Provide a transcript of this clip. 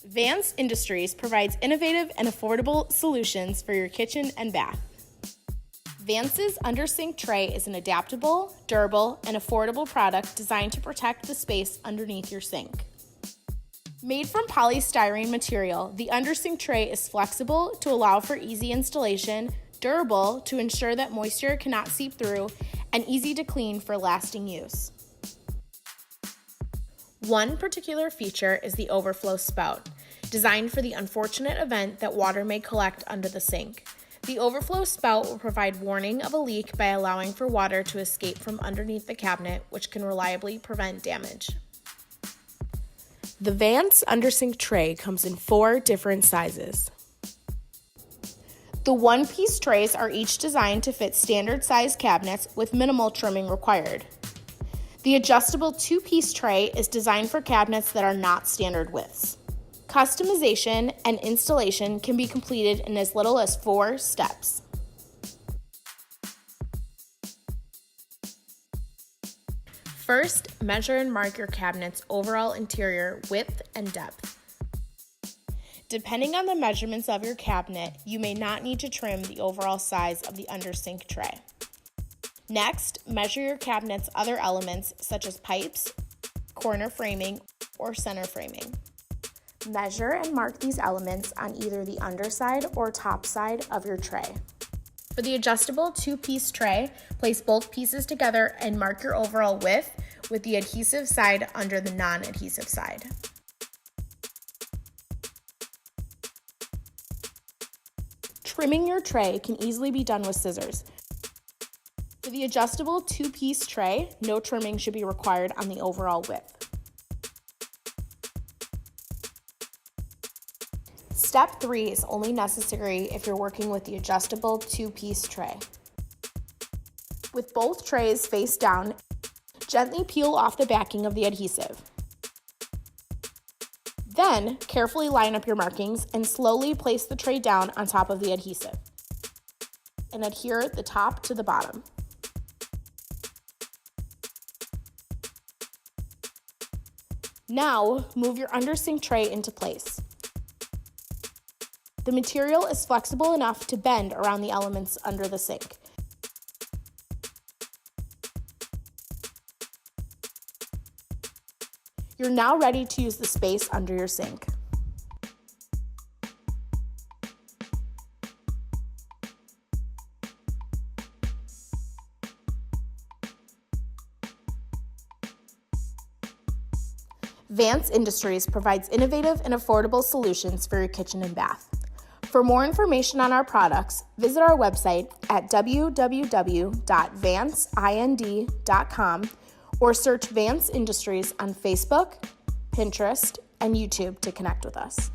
Vance Industries provides innovative and affordable solutions for your kitchen and bath. Vance's Under Sink Tray is an adaptable, durable, and affordable product designed to protect the space underneath your sink. Made from polystyrene material, the Under Sink Tray is flexible to allow for easy installation, durable to ensure that moisture cannot seep through, and easy to clean for lasting use. One particular feature is the overflow spout, designed for the unfortunate event that water may collect under the sink. The overflow spout will provide warning of a leak by allowing for water to escape from underneath the cabinet, which can reliably prevent damage. The Vance Under Sink Tray comes in 4 different sizes. The one-piece trays are each designed to fit standard-size cabinets with minimal trimming required. The adjustable 2-piece tray is designed for cabinets that are not standard widths. Customization and installation can be completed in as little as 4 steps. First, measure and mark your cabinet's overall interior width and depth. Depending on the measurements of your cabinet, you may not need to trim the overall size of the under sink tray. Next, measure your cabinet's other elements such as pipes, corner framing, or center framing. Measure and mark these elements on either the underside or top side of your tray. For the adjustable 2-piece tray, place both pieces together and mark your overall width with the adhesive side under the non-adhesive side. Trimming your tray can easily be done with scissors. For the adjustable 2-piece tray, no trimming should be required on the overall width. Step 3 is only necessary if you're working with the adjustable 2-piece tray. With both trays face down, gently peel off the backing of the adhesive. Then, carefully line up your markings and slowly place the tray down on top of the adhesive. And adhere the top to the bottom. Now, move your under sink tray into place. The material is flexible enough to bend around the elements under the sink. You're now ready to use the space under your sink. Vance Industries provides innovative and affordable solutions for your kitchen and bath. For more information on our products, visit our website at www.vanceind.com or search Vance Industries on Facebook, Pinterest, and YouTube to connect with us.